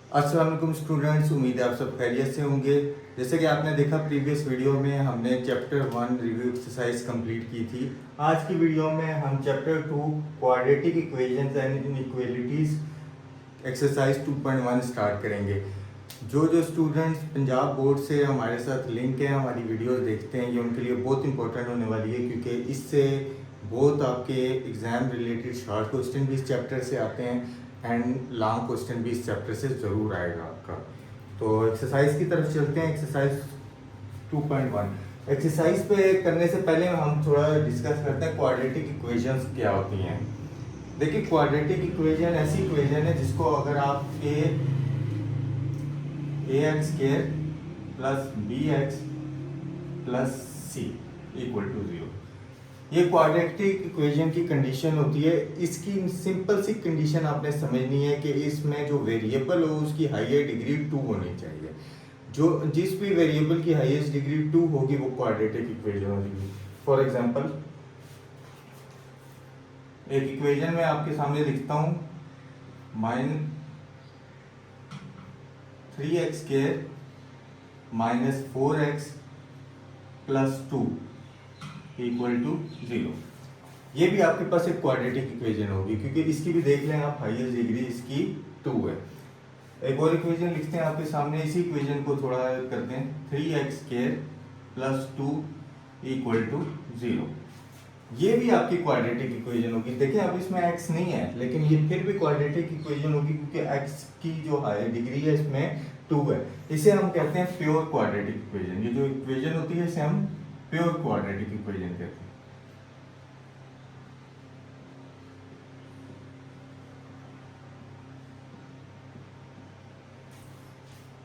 अस्सलाम वालेकुम स्टूडेंट्स, उम्मीद है आप सब खैरियत से होंगे। जैसे कि आपने देखा प्रीवियस वीडियो में हमने चैप्टर 1 रिव्यू एक्सरसाइज कंप्लीट की थी। आज की वीडियो में हम chapter 2 quadratic equations and inequalities exercise 2.1 start करेंगे। जो स्टूडेंट्स पंजाब बोर्ड से हमारे साथ लिंक है, हमारी वीडियोस देखते हैं, ये उनके लिए बहुत इंपॉर्टेंट होने वाली है क्योंकि इससे बहुत आपके एग्ज़ाम रिलेटेड शॉर्ट क्वेश्चन भी इस चैप्टर से आते हैं एंड लॉन्ग क्वेश्चन भी इस चैप्टर से ज़रूर आएगा आपका। तो एक्सरसाइज की तरफ चलते हैं। एक्सरसाइज 2.1 एक्सरसाइज पे करने से पहले हम थोड़ा डिस्कस करते हैं क्वाड्रेटिक इक्वेशंस क्या होती हैं। देखिए, क्वाड्रेटिक इक्वेशन ऐसी इक्वेशन है जिसको अगर आप X square plus B X plus C equal to 0, ये क्वाड्रेटिक इक्वेशन की कंडीशन होती है। इसकी सिंपल सी कंडीशन आपने समझनी है कि इसमें जो वेरिएबल हो उसकी हाईएस्ट डिग्री 2 होनी चाहिए। जो जिस भी वेरिएबल की हाईएस्ट डिग्री 2 होगी वो क्वाड्रेटिक इक्वेशन होगी। फॉर एग्जांपल, एक इक्वेशन में आपके सामने लिखता हूं, -3x² -4x plus 2 equal to 0। ये भी आपके पास एक क्वाड्रेटिक इक्वेशन होगी क्योंकि इसकी भी देख लें आप, हाईएस्ट डिग्री इसकी 2 है। एक और इक्वेशन लिखते हैं आपके सामने, इसी इक्वेशन को थोड़ा करते हैं, 3x² प्लस 2 इक्वल टू 0। ये भी आपकी क्वाड्रेटिक इक्वेशन होगी। देखिए अब इसमें x नहीं है लेकिन ये फिर भी क्वाड्रेटिक इक्वेशन होगी क्योंकि x की जो हाई डिग्री है इसमें 2 है। इसे हम कहते हैं प्योर क्वाड्रेटिक इक्वेशन। ये जो इक्वेशन होती है इसे हम प्योर क्वाड्रेटिक इक्वेशन कहते हैं।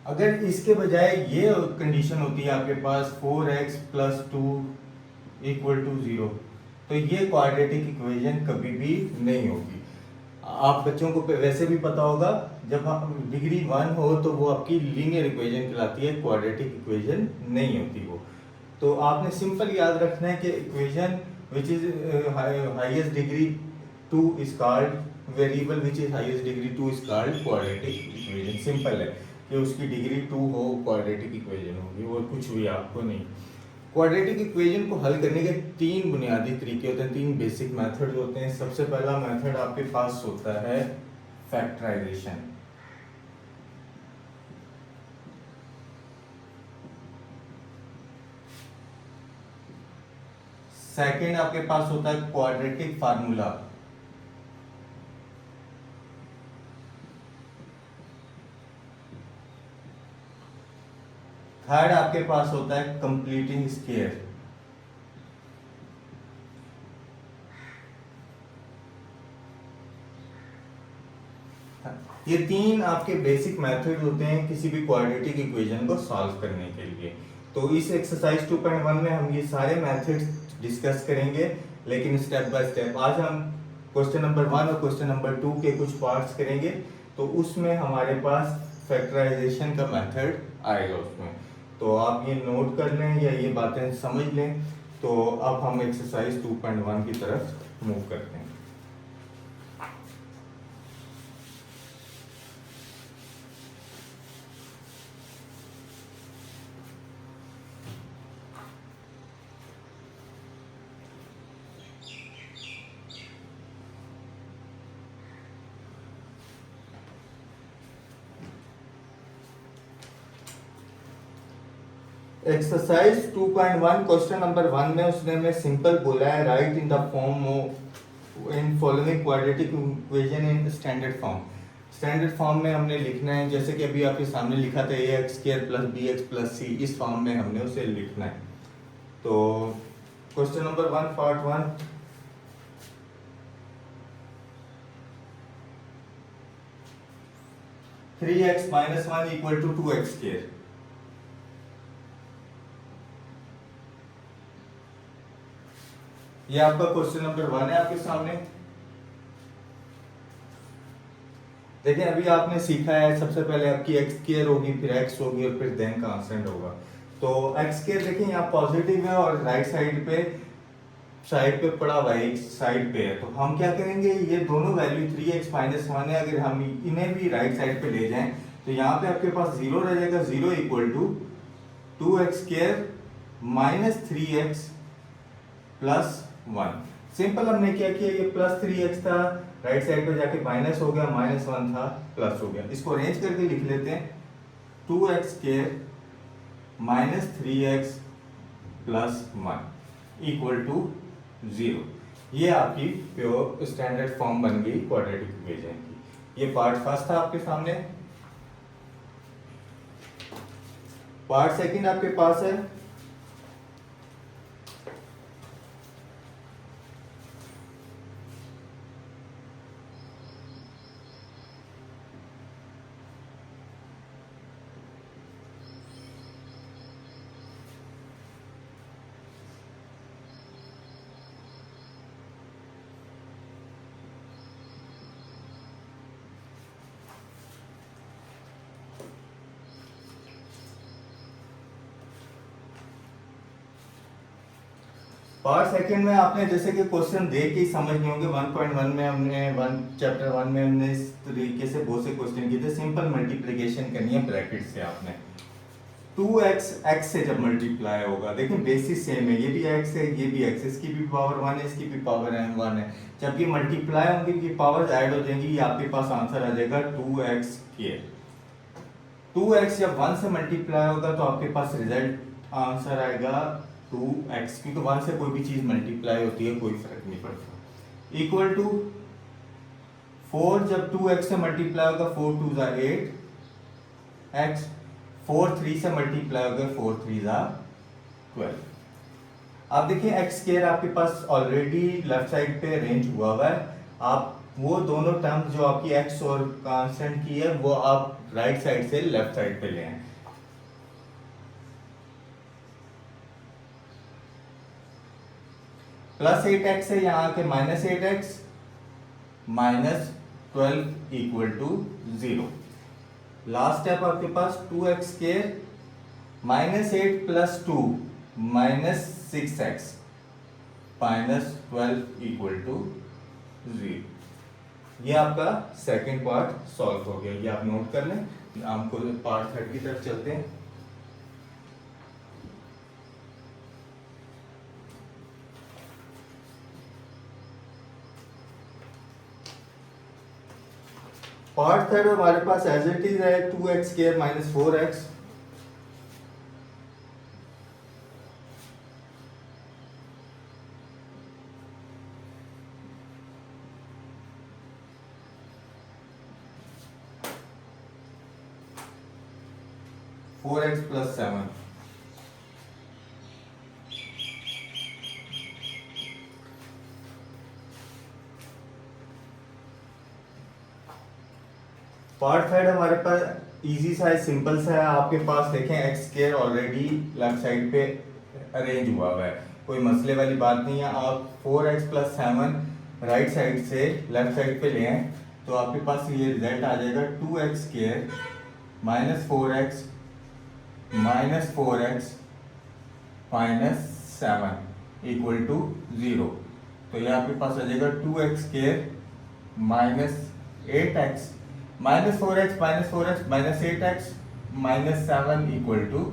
अगर इसके बजाय ये कंडीशन होती है आपके पास 4x प्लस 2 इक्वल टू 0, तो ये क्वाड्रेटिक इक्वेशन कभी भी नहीं होगी। आप बच्चों को वैसे भी पता होगा, जब डिग्री 1 हो तो वो आपकी लीनियर इक्वेशन कहलाती है, क्वाड्रेटिक इक्वेशन नहीं होती वो। तो आपने सिंपल याद रखना है कि equation which is highest degree 2 is called variable which is highest degree 2 is called quadratic equation. Simple है कि उसकी डिग्री 2 हो, क्वाड्रेटिक इक्वेशन होगी, और कुछ भी आपको नहीं। क्वाड्रेटिक इक्वेशन को हल करने के 3 बुनियादी तरीके होते हैं, 3 बेसिक मेथड होते हैं। सबसे पहला मेथड आपके पास होता है फैक्टराइजेशन। सेकंड आपके पास होता है क्वाड्रेटिक फार्मूला। थर्ड आपके पास होता है कंप्लीटिंग स्क्वायर। ये 3 आपके बेसिक मेथड होते हैं किसी भी क्वाड्रेटिक इक्वेशन को सॉल्व करने के लिए। तो इस एक्सरसाइज 2.1 में हम ये सारे मेथड्स डिस्कस करेंगे, लेकिन स्टेप बाय स्टेप। आज हम क्वेश्चन नंबर 1 और क्वेश्चन नंबर 2 के कुछ पार्ट्स करेंगे, तो उसमें हमारे पास फैक्टराइजेशन का मेथड आएगा उसमें। तो आप ये नोट कर लें या ये बातें समझ लें। तो अब हम एक्सरसाइज 2.1 की तरफ मूव करते हैं। एक्सरसाइज 2.1 क्वेश्चन नंबर 1 में उसने हमें सिंपल बोला है, right in the form in following quadratic equation in standard form. Standard form में हमने लिखना है, जैसे कि अभी आपके सामने लिखा था ax² plus bx plus c, इस फॉर्म में हमने उसे लिखना है। तो question number 1 part 1, three X minus 1 equal to 2x²। ये आपका क्वेश्चन नंबर 1 है आपके सामने। देखिए अभी आपने सीखा है, सबसे पहले आपकी x² होगी, फिर x होगी और फिर देन कांस्टेंट होगा। तो x² देखिए यहाँ पॉजिटिव है और राइट साइड पे पड़ा हुआ है, एक साइड पे है। तो हम क्या करेंगे, ये दोनों वैल्यू 3x माइनस 1 है, अगर हम इन्हें भी राइट साइड पे ले जाएं तो यहाँ पे आपके पास जीरो रह जाएगा, zero equal to 2x square minus 3x plus 1। Simple हमने क्या किया, ये प्लस 3x था, राइट साइड पे जाके माइनस हो गया, माइनस 1 था प्लस हो गया। इसको अरेंज करके लिख लेते हैं, 2x square minus 3x plus 1 equal to 0। ये आपकी प्योर स्टैंडर्ड फॉर्म बन गई क्वाड्रेटिक इक्वेशन की। ये पार्ट फर्स्ट था आपके सामने। पार्ट सेकंड आपके पास है, पार्ट सेकंड में आपने जैसे कि क्वेश्चन देख के ही समझ नहीं होंगे। 1.1 में हमने चैप्टर 1 में हमने इस तरीके से बहुत से क्वेश्चन किए थे। सिंपल मल्टीप्लिकेशन करनी है ब्रैकेट से आपने। 2x x से जब मल्टीप्लाई होगा, देखिए बेसिस सेम है, ये भी x है, ये भी x, इसकी भी पावर 1 है, इसकी भी पावर 1 है। जब ये मल्टीप्लाई होंगे, ये पावर्स ऐड हो जाएंगी, ये आपके पास आंसर आ जाएगा 2x के। 2x जब 1 से मल्टीप्लाई होगा तो आपके पास रिजल्ट आंसर आएगा 2x, क्योंकि 1 से कोई भी चीज मल्टीप्लाई होती है, कोई फर्क नहीं पड़ता। इक्वल टू 4 जब 2x से मल्टीप्लाई होगा, 4 2 जा 8x, 4 3 से मल्टीप्लाई होगा, 4 3 जा 12। आप देखिए x स्क्वायर आपके पास ऑलरेडी लेफ्ट साइड पे अरेंज हुआ है। आप वो दोनों टर्म्स जो आपकी x और कांस्टेंट की है, वो आप राइट साइड से लेफ्ट साइड पे ले आए। प्लस 8x है, यहाँ के minus 8x, minus 12 equal to 0। Last step आपके पास 2x square minus 8 plus 2 minus 6x minus 12 equal to 0। ये आपका सेकंड पार्ट सॉल्व हो गया। ये आप नोट कर लें। आपको पार्ट थर्ड की तरफ चलते हैं। पार्ट थर्ड हमारे पास एज इट इज है 2x square minus 4x plus 7। Part third हमारे पास इजी सा है, सिंपल सा है। आपके पास देखें x square already left side पे अरेंज हुआ है, कोई मसले वाली बात नहीं है। आप 4x प्लस 7 राइट साइड से लेफ्ट साइड पे ले आए तो आपके पास ये रिजल्ट आ जाएगा 2x square minus 4x minus 4x minus 7 equal to 0। तो ये आपके पास आ जाएगा 2x square minus 8x minus 4x minus 8x minus 7 equal to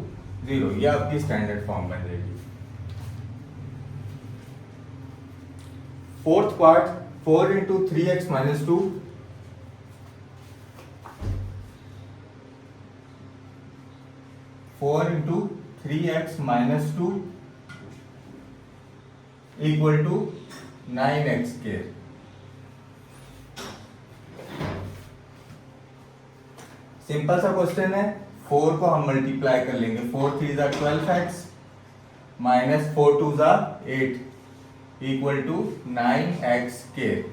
0। ये आपकी स्टैंडर्ड फॉर्म बन जाएगी। Fourth part 4 into 3x minus 2 4 into 3x minus 2 equal to 9x square. Simple सा क्वेश्चन है। 4 को हम मल्टीप्लाई कर लेंगे, 4 3 जा 12x माइनस 4 2 जा 8 इक्वल टू 9x स्क्वायर।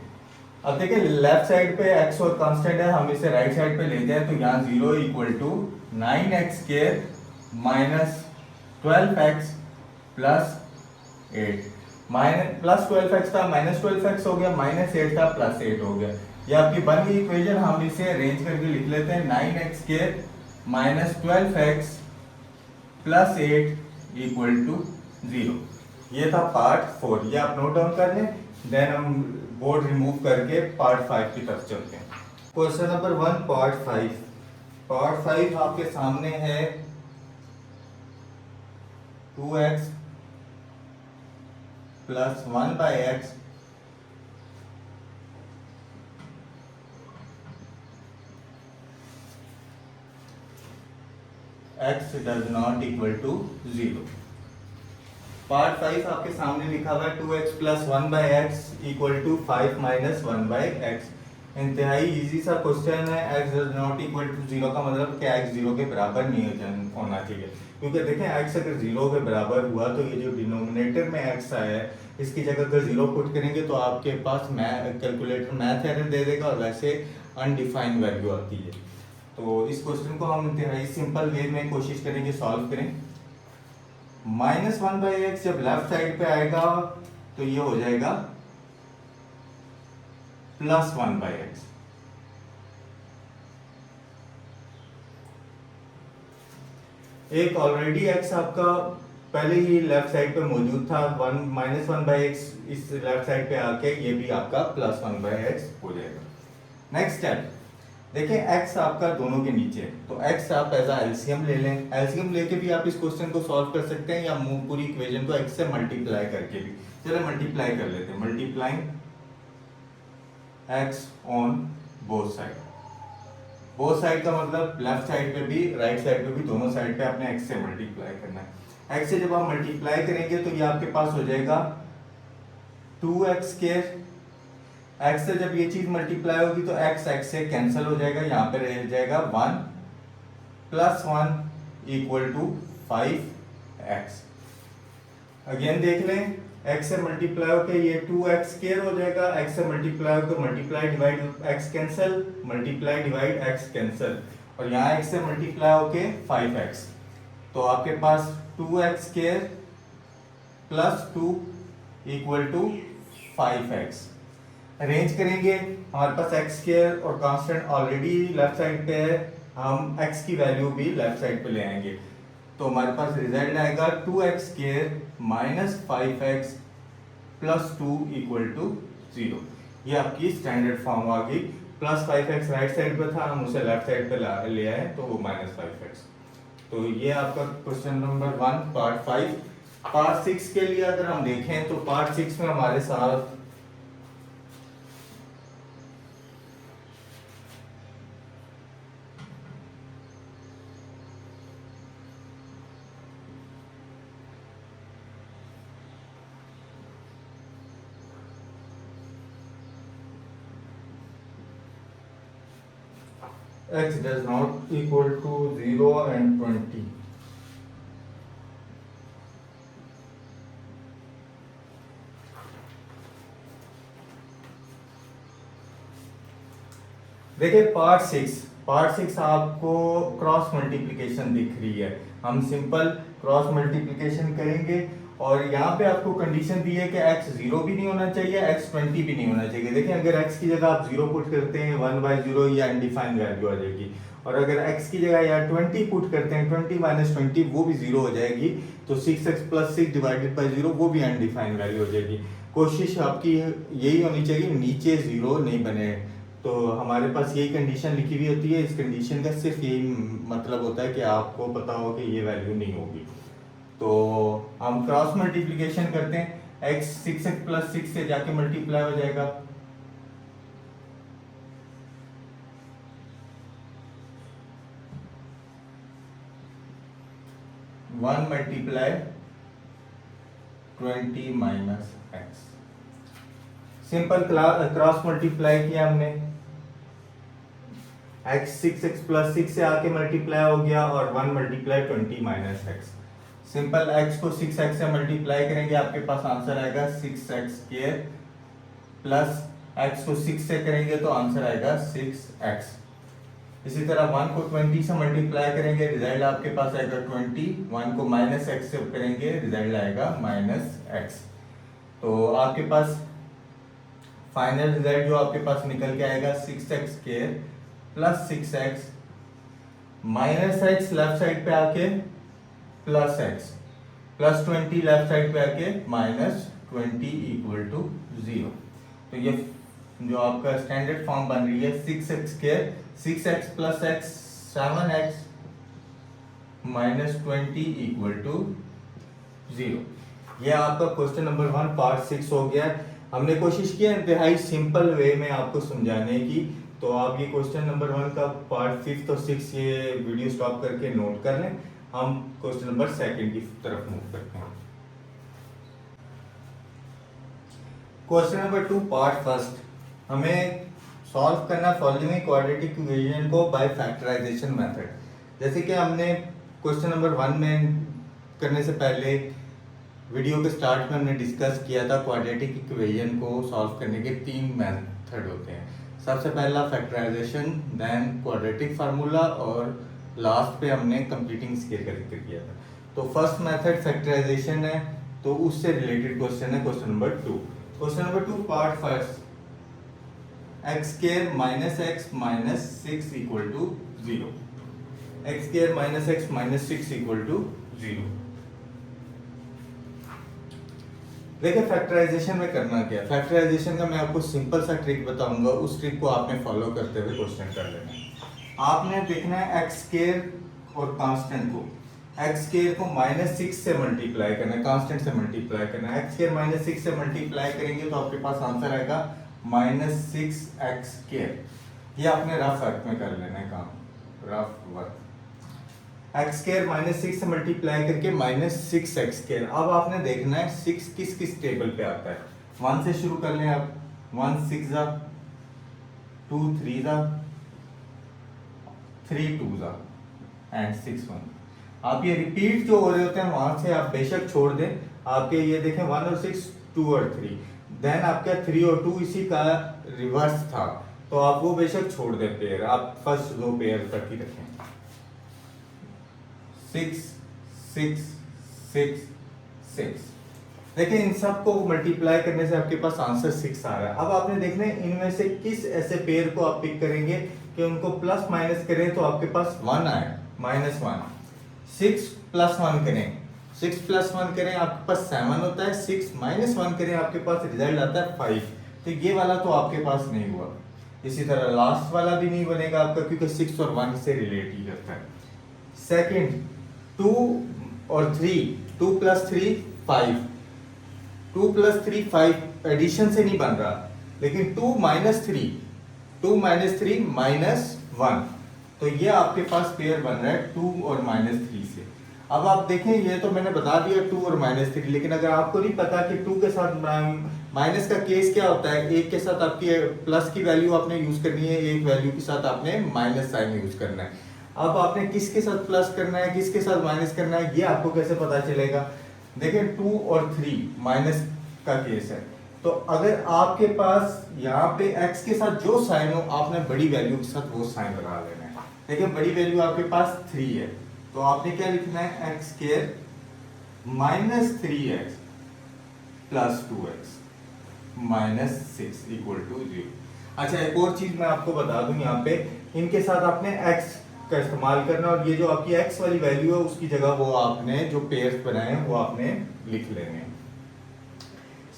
अब देखिए लेफ्ट साइड पे x और कांस्टेंट है, हम इसे राइट साइड पे लेते हैं तो यहाँ 0 equal to 9x square minus 12x plus 8। Minus plus 12x था माइनस 12x हो गया, माइनस 8 था प्लस 8 हो गया। ये आपकी बन गई इक्वेशन। हम इसे अरेंज करके लिख लेते हैं 9x square minus 12x plus 8 equal to 0। ये था पार्ट 4। ये आप नोट डाउन कर लें। देन हम बोर्ड रिमूव करके पार्ट 5 की तरफ चलते हैं। Question number 1 part 5। पार्ट 5 आपके सामने है 2x plus 1/x x does not equal to 0। Part 5 आपके सामने लिखा हुआ है 2x plus 1/x equal to 5 minus 1/x। इंतहाई इजी सा क्वेश्चन है। x does not equal to 0 का मतलब कि x 0 के बराबर नहीं होना चाहिए, क्योंकि देखें x अगर 0 के बराबर हुआ तो ये जो डिनोमिनेटर में x आया है इसकी जगह अगर 0 पुट करेंगे तो आपके पास कैलकुलेटर मैथ एरर दे देगा और वैसे अनडिफाइंड वैल्यू आती है। तो इस क्वेश्चन को हम इंतहाई सिंपल वे में कोशिश करेंगे सॉल्व करें। -1/x जब लेफ्ट साइड पे आएगा तो ये हो जाएगा +1/x। एक ऑलरेडी x आपका पहले ही लेफ्ट साइड पे मौजूद था, -1/x इस लेफ्ट साइड पे आके ये भी आपका +1/x हो जाएगा। नेक्स्ट स्टेप देखिए, x आपका दोनों के नीचे है तो x आप एज एलसीएम ले लें। एलसीएम लेके भी आप इस क्वेश्चन को सॉल्व कर सकते हैं या पूरी इक्वेशन को x से मल्टीप्लाई करके भी। चलो मल्टीप्लाई कर लेते हैं। Multiplying x on both side. Both side का मतलब लेफ्ट साइड पे भी राइट साइड पे भी, दोनों साइड पे आपने x से मल्टीप्लाई करना है। x से जब आप मल्टीप्लाई करेंगे तो ये आपके पास हो जाएगा 2x स्क्वायर। x से जब ये चीज मल्टीप्लाई होगी तो x से कैंसिल हो जाएगा, यहाँ पे रह जाएगा 1 plus 1 equal to 5x। Again देख लें, x से मल्टीप्लाई होकर ये 2x स्क्वायर हो जाएगा, x से मल्टीप्लाई होकर multiply divide x cancel, multiply divide x cancel, और यहाँ x से मल्टीप्लाई होके 5x। तो आपके पास 2x square plus 2 equal to 5x। Arrange करेंगे, हमारे पास x स्क्वायर और कांस्टेंट ऑलरेडी लेफ्ट साइड पे है, हम x की वैल्यू भी लेफ्ट साइड पे ले आएंगे तो हमारे पास रिजल्ट आएगा 2x square minus 5x plus 2 equal to 0। ये आपकी स्टैंडर्ड फॉर्म आ गई। प्लस 5x राइट साइड पे था, हम उसे लेफ्ट साइड पे ले आए तो वो -5x। तो ये आपका क्वेश्चन नंबर 1 पार्ट 5। पार्ट 6 के लिए अगर हम देखें तो पार्ट 6 में हमारे साथ x does not equal to 0 and 20। देखिए पार्ट 6 आपको क्रॉस मल्टीप्लिकेशन दिख रही है। हम सिंपल क्रॉस मल्टीप्लिकेशन करेंगे और यहाँ पे आपको कंडीशन दी है कि x 0 भी नहीं होना चाहिए, x 20 भी नहीं होना चाहिए। देखिए अगर x की जगह आप 0 पुट करते हैं 1/0 या अनडिफाइंड वैल्यू आ जाएगी, और अगर x की जगह या 20 पुट करते हैं 20 माइनस 20 वो भी 0 हो जाएगी, तो 6x प्लस 6 डिवाइडेड बाई 0 वो भी अनडिफाइंड वैल्यू हो जाएगी। कोशिश आपकी यही होनी चाहिए नीचे 0 नहीं बने। तो हमारे पास यही कंडीशन लिखी हुई होती है। इस कंडीशन का सिर्फ यही मतलब होता है कि आपको पता हो कि ये वैल्यू नहीं होगी। तो हम क्रॉस मल्टीप्लिकेशन करते हैं, x 6x प्लस 6 से जाके मल्टीप्लाई हो जाएगा, one multiply 20 minus x। Simple cross multiply किया हमने, x 6x प्लस 6 से आके मल्टीप्लाई हो गया और 1 multiply 20 minus x। Simple x को 6x से मल्टीप्लाई करेंगे, आपके पास आंसर आएगा 6x स्क्वायर, प्लस x को 6 से करेंगे तो आंसर आएगा 6x। इसी तरह 1 को 20 से मल्टीप्लाई करेंगे, रिजल्ट आपके पास आएगा 20। 1 को माइनस x से करेंगे, रिजल्ट आएगा -x। तो आपके पास फाइनल रिजल्ट जो आपके पास निकल के आएगा 6x square plus 6x minus x left side पे आके plus x plus 20 left side पे आके -20 इक्वल टू 0। तो ये जो आपका स्टैंडर्ड फॉर्म बन रही है 6x square, 6x plus x 7x minus 20 equal to 0। यह आपका क्वेश्चन नंबर 1 पार्ट 6 हो गया। हमने कोशिश की इंतहाई सिंपल वे में आपको समझाने की, तो आप ये क्वेश्चन नंबर 1 का पार्ट 5 और 6 ये वीडियो स्टॉप करके नोट कर लें। हम क्वेश्चन नंबर 2 की तरफ मूव करते हैं। क्वेश्चन नंबर 2 पार्ट 1 हमें सॉल्व करना फॉलोइंग क्वाड्रेटिक इक्वेशन को बाय फैक्टराइजेशन मेथड। जैसे कि हमने क्वेश्चन नंबर 1 में करने से पहले वीडियो के स्टार्ट में हमने डिस्कस किया था क्वाड्रेटिक इक्वेशन को सॉल्व करने के 3 मेथड होते हैं। सबसे पहला फैक्टराइजेशन, देन क्वाड्रेटिक फार्मूला और लास्ट पे हमने कंप्लीटिंग स्केल का जिक्र किया था। तो फर्स्ट मेथड फैक्टराइजेशन है, तो उससे रिलेटेड क्वेश्चन है question number 2। Question number 2 part 1 x square minus x minus 6 equal to 0। x square minus x minus 6 equal to 0। देखिए फैक्टराइजेशन में करना क्या है। फैक्टराइजेशन का मैं आपको सिंपल सा ट्रिक बताऊंगा, उस ट्रिक को आपने फॉलो करते हुए क्वेश्चन कर लेना है। आपने देखना है x स्क्वायर और कांस्टेंट को, x स्क्वायर को माइनस 6 से मल्टीप्लाई करना है, कांस्टेंट से मल्टीप्लाई करना है। x स्क्वायर माइनस 6 से मल्टीप्लाई करेंगे तो आपके पास आंसर आएगा माइनस 6x स्क्वायर। ये आपने रफ वर्क में कर लेना है काम, rough work. x square minus 6 से मल्टीप्लाई करके माइनस 6x स्क्वायर। अब आपने देखना है 6 किस किस टेबल पे आता है। 1 से शुरू कर लें आप, 1 6 जा, 2 3 जा, 3 2 जा एंड 6 1। आप ये रिपीट जो हो रहे होते हैं वहां से आप बेशक छोड़ दें। आपके ये देखें 1 और 6, 2 और 3, देन आपका 3 और 2 इसी का रिवर्स था, तो आप वो बेशक छोड़ दें पेयर, आप फर्स्ट दो पेयर तक ही रखें। 6 6 6 6। देखिए इन सब को मल्टीप्लाई करने से आपके पास आंसर 6 आ रहा है। अब आपने देखना है इनमें से किस ऐसे पेयर को आप पिक करेंगे कि उनको प्लस माइनस करें तो आपके पास 1 आए, माइनस 1। 6 प्लस 1 करें, 6 प्लस 1 करें आपके पास 7 होता है, 6 माइनस 1 करें आपके पास रिजल्ट आता है 5। तो ये वाला तो आपके पास नहीं हुआ। इसी तरह लास्ट वाला भी नहीं बनेगा आपका, क्योंकि 6 और 1 से रिलेट ही करता है। सेकंड 2 और 3, 2 प्लस 3 5, 2 प्लस 3 5 एडिशन से नहीं बन रहा, लेकिन 2 माइनस 3, 2 माइनस 3 माइनस 1, तो ये आपके पास पेयर बन रहा है 2 और माइनस 3 से। अब आप देखें ये तो मैंने बता दिया 2 और माइनस 3, लेकिन अगर आपको नहीं पता कि 2 के साथ माइनस का केस क्या होता है, एक के साथ आपकी प्लस की वैल्यू आपने यूज करनी है, एक वैल्यू के साथ आपने माइनस साइन यूज करना है। अब आपने किसके साथ प्लस करना है, किसके साथ माइनस करना है, ये आपको कैसे पता चलेगा। देखिए 2 और 3 माइनस का केस है, तो अगर आपके पास यहाँ पे x के साथ जो साइन हो आपने बड़ी वैल्यू के साथ वो साइन लगा लेना है। देखिए बड़ी वैल्यू आपके पास 3 है, तो आपने क्या लिखना है, x square minus 3x plus 2x minus 6 equal to 0। अच्छा एक और चीज मैं आपको बता दूं, यहाँ पे इनके साथ आपने x का इस्तेमाल करना, और ये जो आपकी x वाली वैल्यू है उसकी जगह वो आपने जो पेयर्स बनाए हैं वो आपने लिख लेने हैं।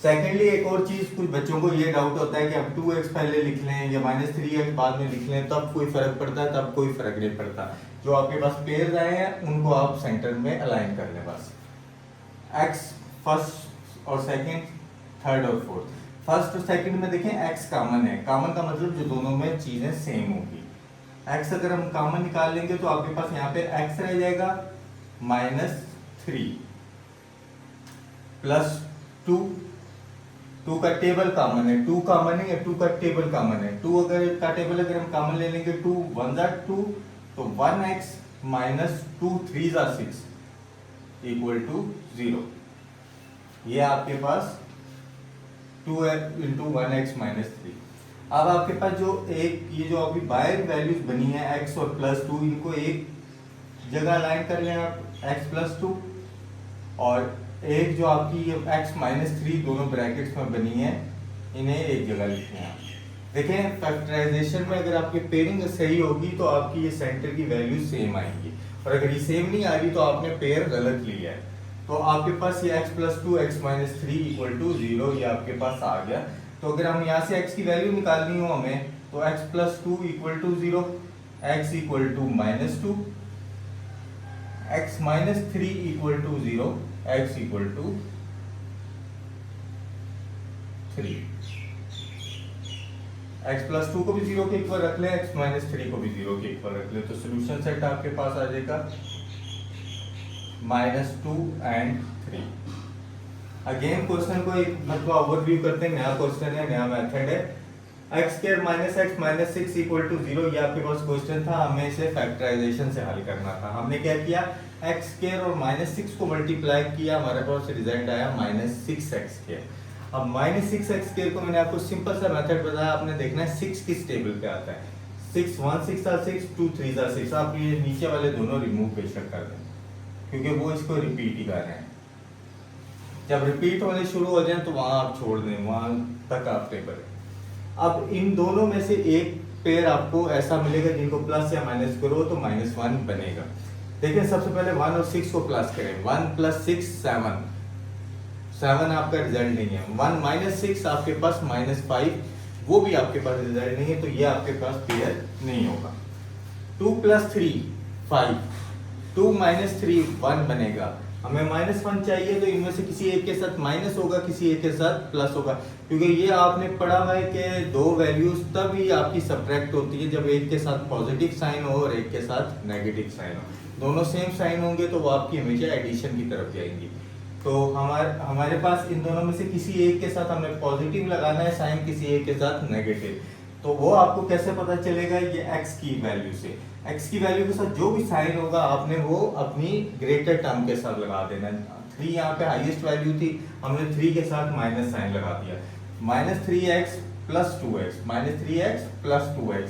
सेकेंडली एक और चीज, कुछ बच्चों को ये डाउट होता है कि हम 2x पहले लिख लें या माइनस 3x बाद में लिख लें, तब कोई फर्क पड़ता है, तब कोई फर्क नहीं पड़ता। जो आपके पास पेयर्स आए हैं उनको आप सेंटर में अलाइन कर लें बस। x फर्स्ट और सेकेंड, थर्ड और फोर्थ। फर्स्ट और सेकेंड में देखें x कॉमन है, कॉमन का मतलब जो दोनों में चीजें सेम होगी। x अगर हम कॉमन निकाल लेंगे तो आपके पास यहाँ पे x रह जाएगा माइनस 3 प्लस 2, 2 का टेबल कॉमन है, 2 कॉमन है या 2 का टेबल कॉमन है, 2 अगर का टेबल अगर हम कॉमन ले लेंगे 2 1 जा 2, तो 1x माइनस 2 3 जा 6 इक्वल टू 0। ये आपके पास 2x इंटू 1x माइनस 3। अब आपके पास जो एक ये जो अभी बायर वैल्यूज बनी है x और प्लस 2, इनको एक जगह अलाइन कर लें आप, x प्लस 2, और एक जो आपकी ये x माइनस 3 दोनों ब्रैकेट्स में बनी है, इन्हें एक जगह लिखें आप। देखें फैक्टराइजेशन में अगर आपकी पेयरिंग सही होगी तो आपकी ये सेंटर की वैल्यू सेम आएगी, और अगर ये सेम नहीं आ रही तो आपने पेयर गलत लिया है। तो आपके पास ये x plus 2 x minus 3 equal to 0 ये आपके पास आ गया। तो अगर हम यहाँ से x की वैल्यू निकालनी हो हमें, तो x plus 2 equal to 0, x equal to -2, x -3 equal to 0, x equal to 3। x plus 2 को भी 0 के इक्वल रख ले, x -3 को भी 0 के इक्वल रख ले, तो सोल्यूशन सेट आपके पास आ जाएगा -2 and 3। अगेन क्वेश्चन को एक मतलब ओवरव्यू करते हैं, नया क्वेश्चन है, नया मेथड है। x square -x -6 equal to 0, ये आपके पास क्वेश्चन था, हमें इसे फैक्टराइजेशन से हल करना था। हमने क्या किया, x स्क्वायर और -6 को मल्टीप्लाई किया, हमारे पास रिजल्ट आया -6x स्क्वायर। अब -6x स्क्वायर को मैंने आपको सिंपल सा मेथड बताया, आपने देखना है 6 किस टेबल पे आता है। 6 1 6 6 2 3 6। आप ये नीचे वाले दोनों रिमूव बेशक कर दें, क्योंकि वो इसको रिपीट ही कर रहे हैं। जब रिपीट होने शुरू हो जाए तो वहां आप छोड़ दें, वहां तक आप टेबल। अब इन दोनों में से एक पेयर आपको ऐसा मिलेगा जिनको प्लस या माइनस करो तो -1 बनेगा। देखिए सबसे पहले 1 और 6 को प्लस करें, 1 + 6 7, 7 आपका रिजल्ट नहीं है। 1 - 6 आपके पास -5, वो भी आपके पास रिजल्ट नहीं है, तो ये आपके पास पेयर नहीं होगा। 2 + 3 5, 2 - 3 1 बनेगा। हमें -1 चाहिए, तो इनमें से किसी एक के साथ माइनस होगा, किसी एक के साथ प्लस होगा, क्योंकि ये आपने पढ़ा हुआ है कि दो वैल्यूज तब ही आपकी सब्ट्रैक्ट होती है जब एक के साथ पॉजिटिव साइन हो और एक के साथ नेगेटिव साइन हो। दोनों सेम साइन होंगे तो वो आपकी हमेशा एडिशन की तरफ जाएंगी। तो हमारे पास इन दोनों में से किसी एक के साथ हमें पॉजिटिव लगाना है साइन, किसी एक के साथ नेगेटिव। तो वो आपको कैसे पता चलेगा, ये x की वैल्यू से। x की वैल्यू के साथ जो भी साइन होगा आपने वो अपनी ग्रेटर टर्म के साथ लगा देना है। 3 यहाँ पे हाईएस्ट वैल्यू थी, हमने 3 के साथ माइनस साइन लगा दिया। -3x + 2x, -3x + 2x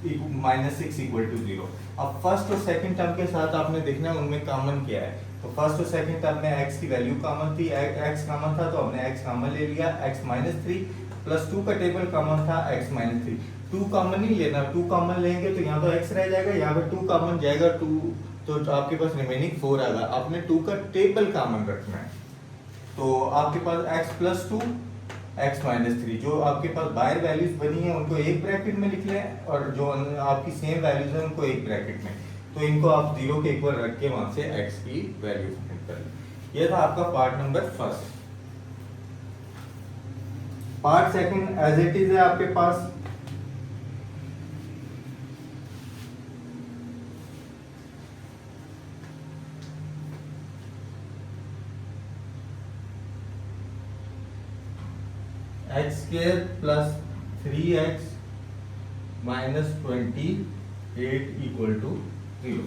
-6 equal to 0। अब फर्स्ट और सेकंड टर्म के साथ आपने देखना है उनमें कॉमन क्या है। तो फर्स्ट और सेकंड टर्म में x की वैल्यू कॉमन थी, x कॉमन था तो हमने x कॉमन ले लिया। x -3 + 2 का टेबल कॉमन था, x -3। 2 कॉमन नहीं लेना, 2 कॉमन लेंगे तो यहाँ तो x रह जाएगा, यहाँ पे 2 कॉमन जाएगा, 2 तो आपके पास रिमेनिंग 4 आएगा। आपने 2 का टेबल कॉमन रखना है, तो आपके पास x + 2 x -3, जो आपके पास बाहर वैल्यूज बनी है उनको एक ब्रैकेट में लिख लें और जो आपकी सेम वैल्यूज है उनको एक ब्रैकेट में। तो इनको आप 0 के इक्वल रख के वहां से x की वैल्यू फाइंड कर लें। ये था आपका part number first. Part second as it is है आपके पास। x² + 3x - 28 equal to 0।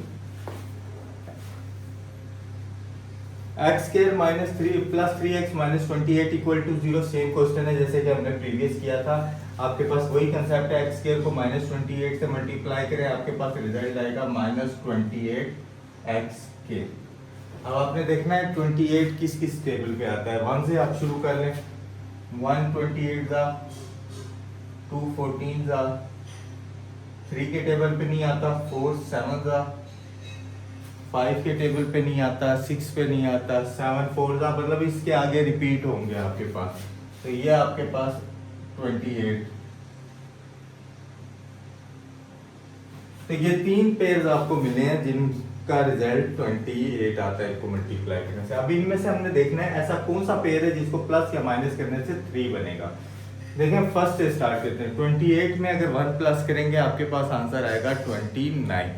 x² - 3 + 3x - 28 equal to 0 same question है जैसे कि हमने प्रीवियस किया था। आपके पास वही कंसेप्ट है, x² को -28 से मल्टीप्लाई करें, आपके पास रिजल्ट आएगा -28x²। अब आपने देखना है 28 किस किस टेबल पे आता है। 1 से आप शुरू कर लें, 1 28 ज़ा, 2 14 ज़ा, 3 के टेबल पे नहीं आता, 4 7 ज़ा, 5 के टेबल पे नहीं आता, 6 पे नहीं आता, 7 4 ज़ा, मतलब इसके आगे रिपीट होंगे आपके पास। तो ये आपके पास 28। तो ये 3 पेयर्स आपको मिले हैं जिनका रिजल्ट 28 आता है इनको मल्टीप्लाई करने से। अब इनमें से हमने देखना है ऐसा कौन सा पेयर है जिसको प्लस या माइनस करने से 3 बनेगा। देखें फर्स्ट से स्टार्ट करते हैं। 28 में अगर 1 प्लस करेंगे आपके पास आंसर आएगा 29।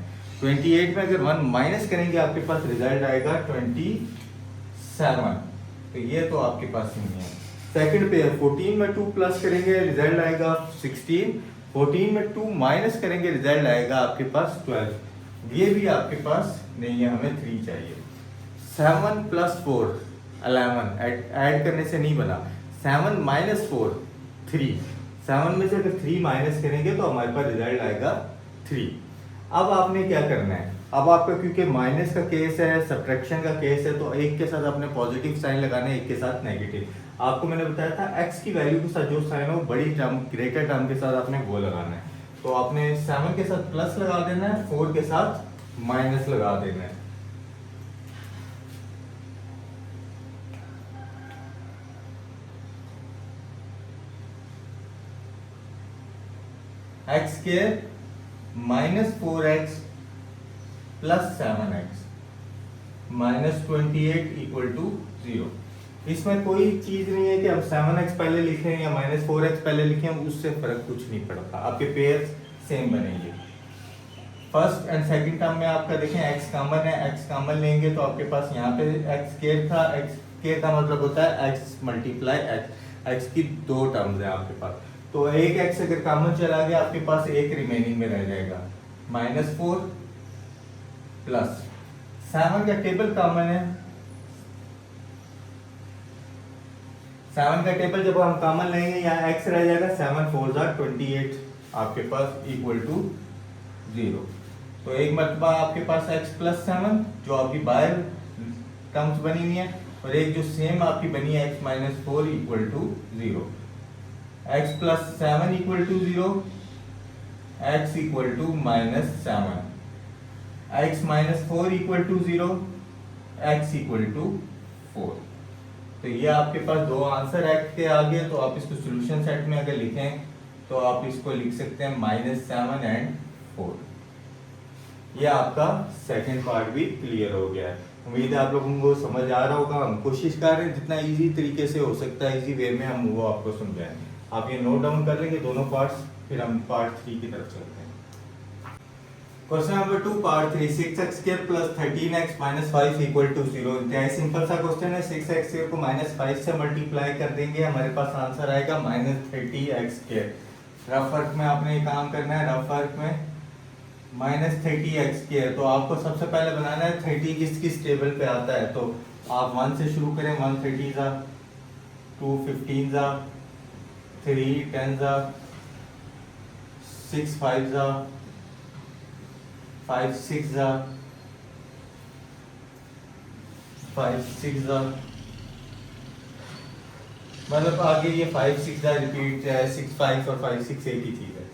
28 में अगर 1 माइनस करेंगे आपके पास रिजल्ट आएगा 27। तो ये तो आपके पास नहीं है। सेकंड पेयर 14 में 2 प्लस करेंगे रिजल्ट आएगा 16। 14 में 2 माइनस करेंगे रिजल्ट आएगा आपके पास 12। ये भी आपके पास नहीं है, हमें 3 चाहिए। 7 + 4 11, ऐड करने से नहीं बना। 7 - 4 3, 7 में से अगर 3 माइनस करेंगे तो हमारे पास रिजल्ट आएगा 3। अब आपने क्या करना है, अब आपका क्योंकि माइनस का केस है, सब्ट्रैक्शन का केस है, तो एक के साथ आपने पॉजिटिव साइन लगाना है, एक के साथ नेगेटिव। आपको मैंने बताया था x की वैल्यू के साथ जो साइन हो बड़ी टर्म ग्रेटर टर्म के साथ आपने वो लगाना है। तो आपने 7 के साथ प्लस लगा देना है, 4 के साथ माइनस लगा देना है। x² -4x plus 7x -28 equal to 0। इसमें कोई चीज नहीं है कि हम 7x पहले लिखें या -4x पहले लिखें, उससे फर्क कुछ नहीं पड़ता, आपके पेयर्स सेम बनेंगे। फर्स्ट एंड सेकंड टर्म में आपका देखें x कॉमन है, x कॉमन लेंगे तो आपके पास यहाँ पे x स्क्वायर था, x स्क्वायर का मतलब होता है x मल्टीप्लाई x की दो टर्म्स है आपके पास, तो एक x अगर कॉमन चला गया आपके पास एक रिमेनिंग में रह जाएगा -4 प्लस 7 का टेबल कॉमन है, 7 का टेबल जब हम कॉमन लेंगे यहाँ x रह जाएगा, 7 4 जा 28 आपके पास इक्वल टू 0। तो एक मरतबा आपके पास x प्लस 7 जो आपकी बाहर टर्म्स बनी हुई है, और एक जो सेम आपकी बनी है x minus 4 equal to 0। x plus 7 equal to 0, x equal to -7, x minus 4 equal to 0, x equal to 4। तो ये आपके पास दो आंसर x के आ गए, तो आप इसको सॉल्यूशन सेट में अगर लिखें तो आप इसको लिख सकते हैं -7 एंड 4। ये आपका सेकंड पार्ट भी क्लियर हो गया है। उम्मीद है आप लोगों को समझ आ रहा होगा। हम कोशिश कर रहे हैं जितना इजी तरीके से हो सकता है, इजी वे में हम वो आपको समझाएं। आप ये नोट डाउन कर लेंगे दोनों पार्ट्स, फिर हम पार्ट 3 की तरफ चलते हैं। Question number 2 part 3, 6x² plus 13x minus 5 equal to 0। इंतहाई सिंपल सा क्वेश्चन है। 6x² को -5 से मल्टीप्लाई कर देंगे, हमारे पास आंसर आएगा -30x²। रफ वर्क में आपने ये काम करना है, रफ वर्क में -30x²। तो आपको सबसे पहले बनाना है 30 किस टेबल पे आता है, तो आप 1 से शुरू करें। 1 30 जा, 2 15 जा, 3 10 जा, 6 5 जा, 5 6 जा, 5 6 जा, मतलब आगे ये 5 6 जा रिपीट है, 6 5 और 5 6 एक ही चीज है।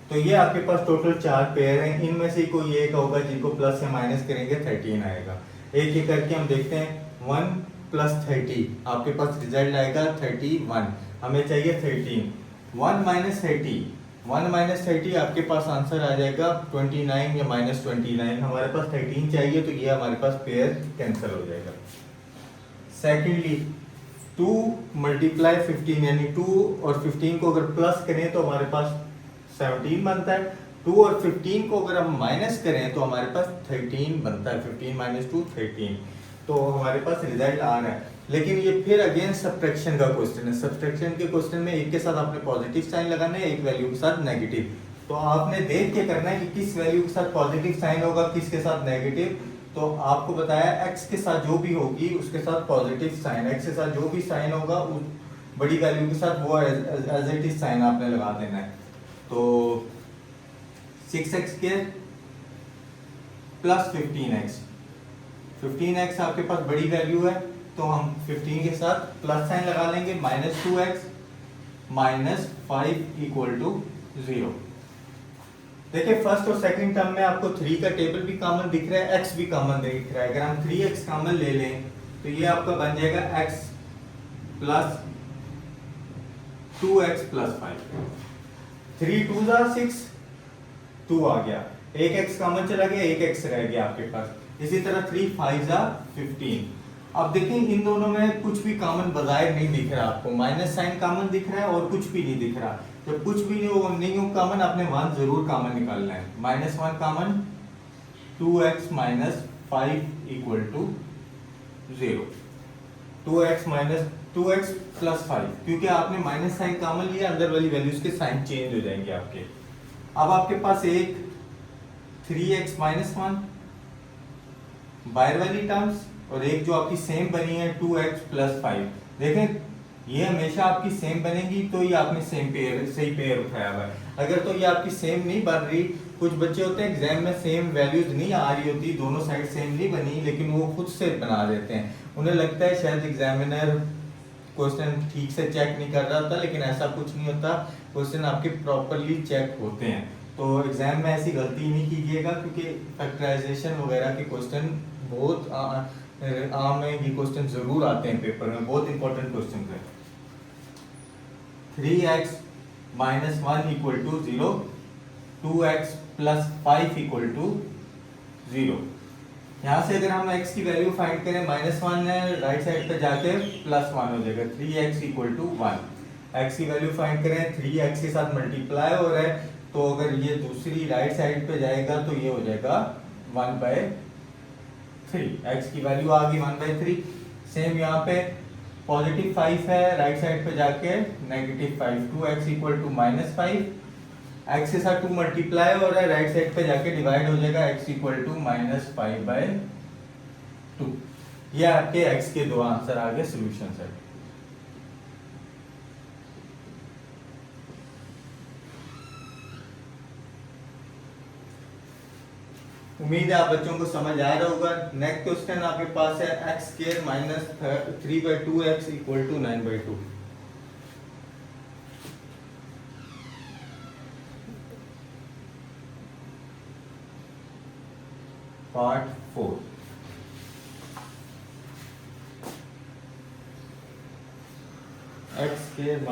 तो ये आपके पास टोटल 4 पेयर हैं, इनमें से कोई एक होगा जिनको प्लस या माइनस करेंगे 13 आएगा। एक एक करके हम देखते हैं। 1 प्लस 30 आपके पास रिजल्ट आएगा 31, हमें चाहिए 13। 1 माइनस 30 आपके पास आंसर आ जाएगा 29 या -29। हमारे पास 13 चाहिए, तो ये हमारे पास पेयर कैंसिल हो जाएगा। सेकेंडली 2 मल्टीप्लाई 15, यानी 2 और 15 को अगर प्लस करें तो हमारे पास 17 बनता है। 2 और 15 को अगर हम माइनस करें तो हमारे पास 13 बनता है। 15 माइनस 2 13, तो हमारे पास रिजल्ट आ रहा है। लेकिन ये फिर अगेन सब्ट्रैक्शन का क्वेश्चन है। सब्ट्रैक्शन के क्वेश्चन में एक के साथ आपने पॉजिटिव साइन लगाना है, एक वैल्यू के साथ नेगेटिव। तो आपने देख के करना है कि किस वैल्यू के साथ पॉजिटिव साइन होगा, किसके साथ नेगेटिव। तो आपको बताया x के साथ जो भी होगी उसके साथ पॉजिटिव साइन, x के साथ जो भी साइन होगा उस बड़ी वैल्यू के साथ वो एज इट इज साइन आपने लगा देना है। तो 6x² प्लस 15x आपके पास बड़ी वैल्यू है, तो हम 15 के साथ प्लस साइन लगा लेंगे। -2x minus 5 equal to 0। देखिए फर्स्ट और सेकंड टर्म में आपको 3 का टेबल भी कॉमन दिख रहा है, x भी कॉमन दिख रहा है। अगर हम 3x कॉमन ले लें तो ये आपका बन जाएगा x प्लस 2x प्लस 5। 3 2 जा 6, 2 आ गया, एक x कॉमन चला गया, एक x रह गया आपके पास। इसी तरह 3 5 जा 15। अब देखें इन दोनों में कुछ भी कॉमन बजाय नहीं दिख रहा आपको, माइनस साइन कॉमन दिख रहा है और कुछ भी नहीं दिख रहा। जब कुछ भी नहीं हो कॉमन, आपने 1 जरूर कॉमन निकालना है। -1 common, 2x minus 5 equal to 0। 2x plus 5, क्योंकि आपने माइनस साइन कॉमन लिया, अंदर वाली वैल्यूज के साइन चेंज हो जाएंगे आपके। अब आपके पास एक 3x माइनस 1 बाहर वाली टर्म्स, और एक जो आपकी सेम बनी है 2x प्लस 5। देखें ये हमेशा आपकी सेम बनेगी, तो ये आपने सही पेयर उठाया हुआ है। अगर तो ये आपकी सेम नहीं बन रही, कुछ बच्चे होते हैं एग्जाम में सेम वैल्यूज नहीं आ रही होती, दोनों साइड सेम नहीं बनी, लेकिन वो खुद से बना देते हैं। उन्हें लगता है शायद एग्जामिनर क्वेश्चन ठीक से चेक नहीं कर रहा था, लेकिन ऐसा कुछ नहीं होता। क्वेश्चन आपके प्रॉपरली चेक होते हैं। तो एग्जाम में ऐसी गलती नहीं कीजिएगा, क्योंकि फैक्टराइजेशन वगैरह के क्वेश्चन बहुत आम है, ये क्वेश्चन जरूर आते हैं पेपर में, बहुत इंपॉर्टेंट क्वेश्चन है। 3x minus 1 equal to 0, 2x plus 5 equal to 0। यहाँ से अगर हम x की वैल्यू फाइंड करें -1 है, राइट साइड पे जाके +1 हो जाएगा, 3x इक्वल टू 1। x की वैल्यू फाइंड करें, 3x के साथ मल्टीप्लाई हो रहा है, तो अगर ये दूसरी राइट साइड पे जाएगा तो ये हो जाएगा 1/3। x की वैल्यू आ गई 1/3। सेम यहाँ पे पॉजिटिव 5 है, राइट साइड पे जाके -5, 2x इक्वल टू -5। x के साथ 2 मल्टीप्लाई हो रहा है, राइट साइड पे जाके डिवाइड हो जाएगा, x इक्वल टू -5/2। ये आपके x के दो आंसर आ गए सोल्यूशन सेट। उम्मीद है आप बच्चों को समझ आ रहा होगा। नेक्स्ट क्वेश्चन आपके पास है x² - 3/2x equal to 9/2। Part 4। x² -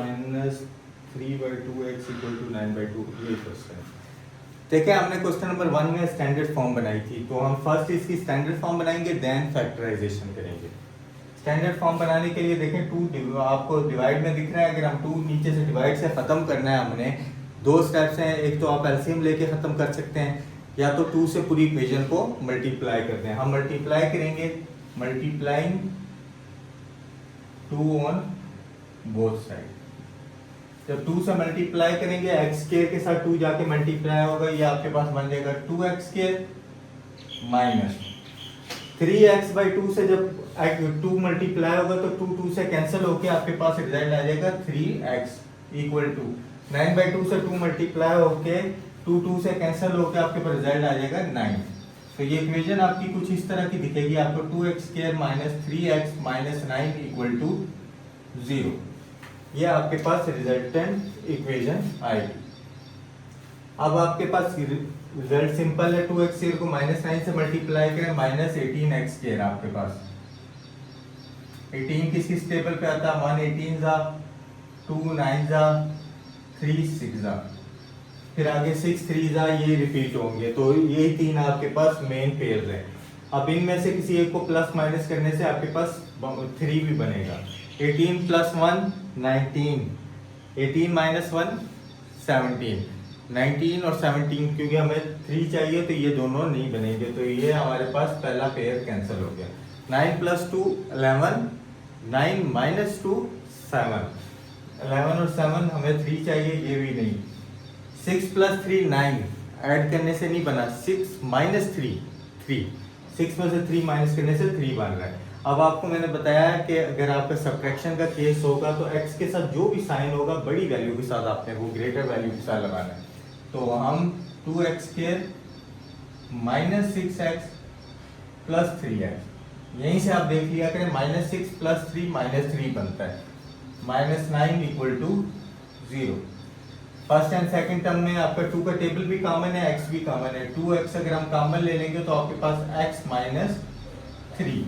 3/2x equal to 9/2, ये क्वेश्चन। देखिए हमने क्वेश्चन नंबर 1 में स्टैंडर्ड फॉर्म बनाई थी, तो हम फर्स्ट इसकी स्टैंडर्ड फॉर्म बनाएंगे, देन फैक्टराइजेशन करेंगे। स्टैंडर्ड फॉर्म बनाने के लिए देखें 2 आपको डिवाइड में दिख रहा है, अगर हम 2 नीचे से डिवाइड से खत्म करना है, हमने 2 स्टेप्स हैं। एक तो आप एलसीएम लेके खत्म कर सकते हैं, या तो 2 से पूरी इक्वेशन को मल्टीप्लाई करते हैं। हम मल्टीप्लाई करेंगे, मल्टीप्लाइंग 2 ऑन बोथ साइड। जब 2 से मल्टीप्लाई करेंगे, x² के साथ 2 जाके मल्टीप्लाई होगा, ये आपके पास बन जाएगा 2x² माइनस 3x/2 से जब 2 मल्टीप्लाई होगा तो 2 से कैंसिल होके आपके पास रिजल्ट आ जाएगा 3x इक्वल टू 9/2 से 2 मल्टीप्लाई होके 2 से कैंसिल होके आपके पास रिजल्ट आ जाएगा 9। तो ये इक्वेशन आपकी कुछ इस तरह की दिखेगी, आपको 2x² - 3x - 9 इक्वल टू 0। ये आपके पास रिजल्टेंट इक्वेशन आएगी। अब आपके पास रिजल्ट सिंपल है, 2x² को -9 से मल्टीप्लाई करें, -18x² आपके पास 18 किस टेबल पे आता है, 1 18 जा 2 9 जा 3 6 जा, फिर आगे 6 3 जा, ये रिपीट होंगे। तो ये 3 आपके पास मेन पेयर्स हैं। अब इनमें से किसी एक को प्लस माइनस करने से आपके पास 3 भी बनेगा। 18 + 1 19, 18 - 1 17, 19 और 17, क्योंकि हमें 3 चाहिए तो ये दोनों नहीं बनेंगे, तो ये हमारे पास पहला पेयर कैंसिल हो गया। 9 + 2 11, 9 - 2 7, 11 और 7 हमें 3 चाहिए, ये भी नहीं। 6 + 3 9, ऐड करने से नहीं बना, 6 - 3 3, 6 में से 3 माइनस करने से 3 बन रहा है। अब आपको मैंने बताया है कि अगर आपका सब्ट्रैक्शन का केस होगा तो x के साथ जो भी साइन होगा बड़ी वैल्यू के साथ आपने वो ग्रेटर वैल्यू के साथ लगाना है। तो हम 2x² - 6x + 3x, यहीं से आप देख लिया करें, -6 + 3 -3 बनता है, -9 equal to 0। First and second term में आपका 2 का टेबल भी कॉमन है, x भी कॉमन है। 2x अगर हम कॉमन ले लेंगे तो आपके पास x - 3,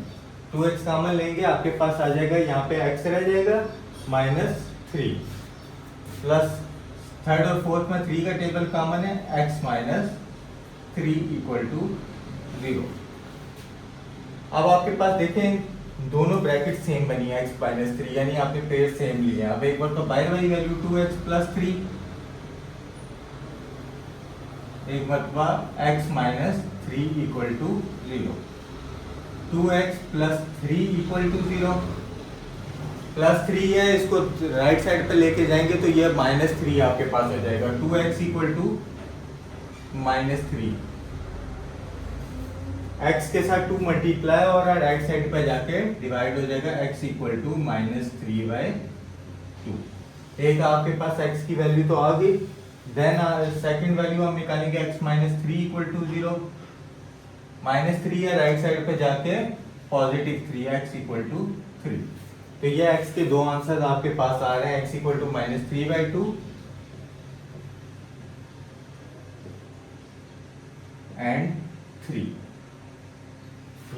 2x कॉमन लेंगे आपके पास आ जाएगा, यहाँ पे x रह जाएगा -3, प्लस थर्ड और फोर्थ में 3 का टेबल कॉमन है, x - 3 इक्वल टू 0। अब आपके पास देखें दोनों ब्रैकेट सेम बनी है, x - 3, यानी आपने पेयर सेम लिए। अब एक बार तो बाहर वाली वैल्यू 2x + 3, एक मरतबा x - 3 equal to 0, 2x + 3 equal to 0, +3 है, इसको राइट साइड पे लेके जाएंगे तो ये -3 आपके पास हो जाएगा, 2x इक्वल टू -3। x के साथ 2 मल्टीप्लाई हो रहा है, राइट साइड पे जाके डिवाइड हो जाएगा, x इक्वल टू -3/2। एक आपके पास x की वैल्यू तो आ गई, देन सेकंड वैल्यू हम निकालेंगे x - 3 इक्वल टू 0, -3 है, राइट साइड पे जाके +3x इक्वल टू 3। तो ये x के दो आंसर आपके पास आ रहे हैं, x इक्वल टू -3/2 एंड 3।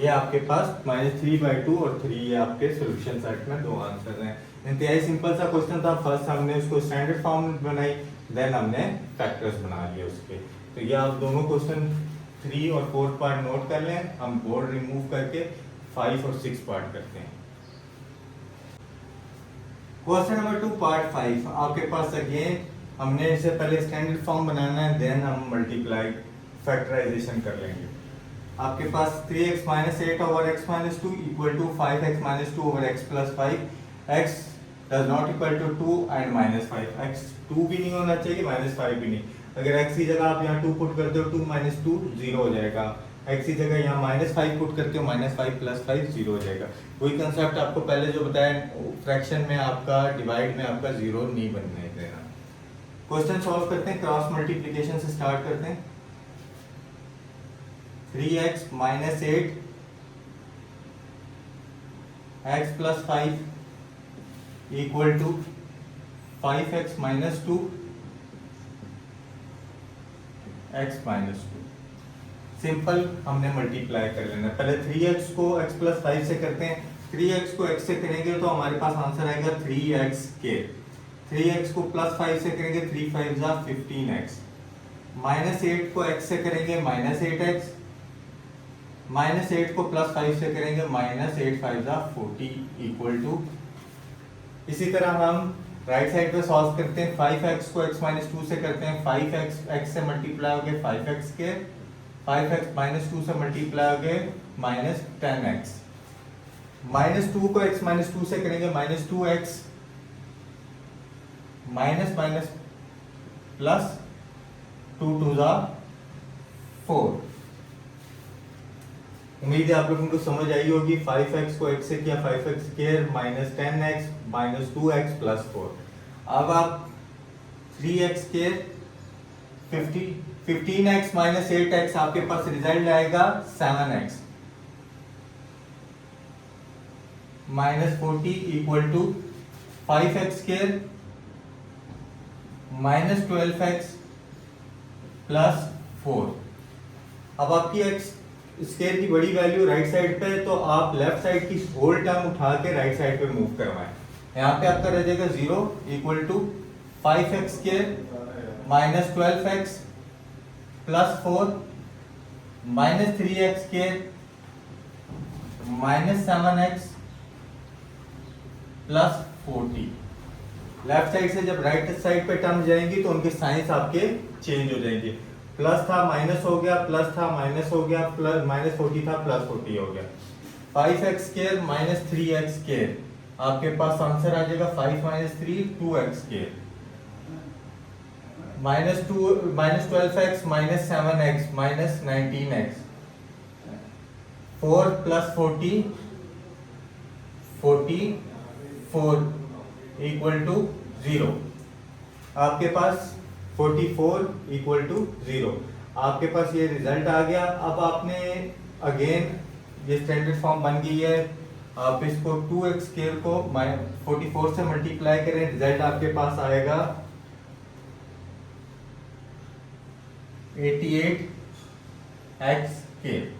ये आपके पास -3/2 और 3, ये आपके सॉल्यूशन सेट में दो आंसर हैं। इंतहाई सिंपल सा क्वेश्चन था। फर्स्ट हमने उसको स्टैंडर्ड फॉर्म बनाई, देन हमने फैक्टर्स बना लिए उसके। तो ये आप दोनों क्वेश्चन 3 और 4 पार्ट नोट कर लें, हम बोर्ड रिमूव करके 5 और 6 पार्ट करते हैं। क्वेश्चन नंबर 2 पार्ट 5 आपके पास अगेन हमने इससे पहले स्टैंडर्ड फॉर्म बनाना है, देन हम मल्टीप्लाई फैक्टराइजेशन कर लेंगे। आपके पास 3x minus 8 over x minus 2 equal to 5x minus 2 over x plus 5, x does not equal to 2 and minus 5, x 2 भी नहीं होना चाहिए माइनस 5 भी नहीं। अगर x की जगह आप यहाँ 2 पुट करते हो 2 माइनस 2 0 हो जाएगा, x की जगह यहाँ माइनस 5 पुट करते हो माइनस 5 प्लस 5 0 हो जाएगा। वही कंसेप्ट आपको पहले जो बताया, फ्रैक्शन में आपका डिवाइड में आपका 0 नहीं बनने देना। क्वेश्चन सॉल्व करते हैं, क्रॉस मल्टीप्लिकेशन से स्टार्ट करते हैं। 3x minus 8 x plus 5 equal to 5x minus 2 x minus 2। Simple हमने मल्टीप्लाई कर लेना। पहले 3x को x प्लस 5 से करते हैं, 3x को x से करेंगे तो हमारे पास आंसर आएगा 3x के। 3x को प्लस 5 से करेंगे 3 5 जा 15x। माइनस 8 को x से करेंगे माइनस 8x, माइनस 8 को प्लस 5 से करेंगे माइनस 8 5 जा 40 इक्वल टू। इसी तरह हम राइट साइड पे सॉल्व करते हैं। 5x को x माइनस 2 से करते हैं, 5x x से मल्टीप्लाई हो गए 5x के, 5x माइनस 2 से मल्टीप्लाई हो गए माइनस 10x। माइनस 2 को x माइनस 2 से करेंगे minus 2x, minus minus plus 2 2 जा 4। उम्मीद है आप लोगों को समझ आई होगी। 5x को x से किया 5x square minus 10x minus 2x plus 4। अब आप 3x square 15x minus 8x, आपके पास रिजल्ट आएगा 7x minus 40 equal to 5x square minus 12x plus 4। अब आपकी x स्क्वायर की बड़ी वैल्यू राइट साइड पे है, तो आप लेफ्ट साइड की होल टर्म उठा के राइट साइड पे मूव करवाएं। यहाँ पे आपका रह जाएगा 0 equal to 5x square minus 12x plus 4 minus 3x square minus 7x plus 40। Left side से जब राइट साइड पे टर्म जाएंगी तो उनके साइंस आपके चेंज हो जाएंगे। प्लस था माइनस हो गया, प्लस था माइनस हो गया, प्लस माइनस 40 था प्लस 40 हो गया। 5x square minus 3x square, आपके पास आंसर आ जाएगा 5 minus 3 2x square, minus 12x minus 7x minus 19x, 4 plus 40 44 equal to 0। आपके पास 44 इक्वल टू 0। आपके पास ये रिजल्ट आ गया। अब आपने अगेन ये स्टैंडर्ड फॉर्म बन गई है, आप इसको 2x स्क्वायर को 44 से मल्टीप्लाई करें, रिजल्ट आपके पास आएगा 88x स्क्वायर।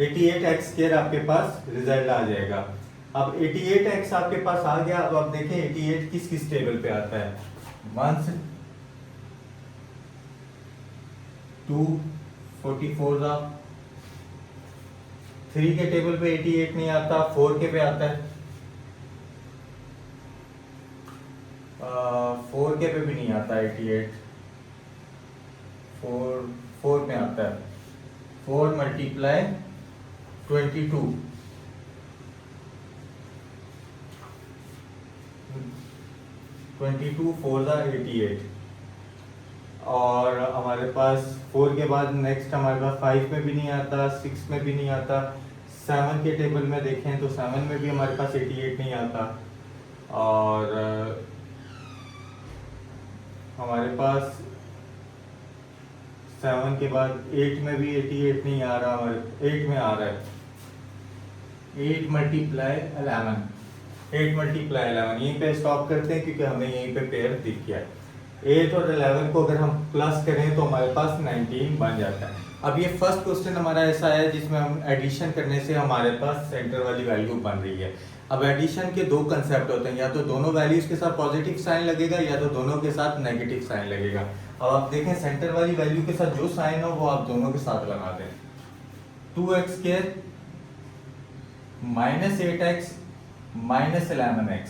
88x स्क्वायर आपके पास रिजल्ट आ जाएगा। अब 88x आपके पास आ गया। अब आप देखें 88 किस किस टेबल पे आता है। 1 2 44 था, 3 के टेबल पे 88 नहीं आता, 4 के पे आता है, 4 के पे भी नहीं आता 88, 4 में आता है। 4 मल्टीप्लाई 22 4 था 88। और हमारे पास 4 के बाद नेक्स्ट हमारे पास 5 में भी नहीं आता, 6 में भी नहीं आता, 7 के टेबल में देखें तो 7 में भी हमारे पास 88 नहीं आता, और हमारे पास 7 के बाद 8 में भी 88 नहीं आ रहा, हमारे 8 में आ रहा है 8 मल्टीप्लाई 11। 8 मल्टीप्लाई 11 यहीं पे स्टॉप करते हैं क्योंकि हमें यहीं पे पेयर दिख गया है। 8 और 11 को अगर हम प्लस करें तो हमारे पास 19 बन जाता है। अब ये फर्स्ट क्वेश्चन हमारा ऐसा है जिसमें हम एडिशन करने से हमारे पास सेंटर वाली वैल्यू बन रही है। अब एडिशन के दो कंसेप्ट होते हैं, या तो दोनों वैल्यूज के साथ पॉजिटिव साइन लगेगा या तो दोनों के साथ नेगेटिव साइन लगेगा। अब आप देखें सेंटर वाली वैल्यू के साथ जो साइन हो वो आप दोनों के साथ लगा दें। 2x² minus 8x minus 11x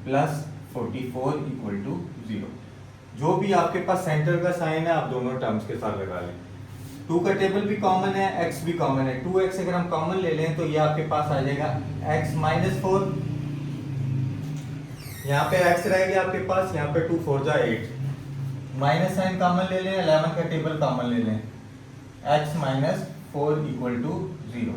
plus 44 equal to 0। जो भी आपके पास सेंटर का साइन है आप दोनों टर्म्स के साथ लगा लें। 2 का टेबल भी कॉमन है, x भी कॉमन है। 2x अगर हम कॉमन ले लें तो ये आपके पास आ जाएगा x माइनस 4, यहाँ पे x रह गया आपके पास, यहाँ पे 2 4 जा 8, माइनस साइन कॉमन ले लें, 11 का टेबल कॉमन ले लें, x minus 4 equal to 0।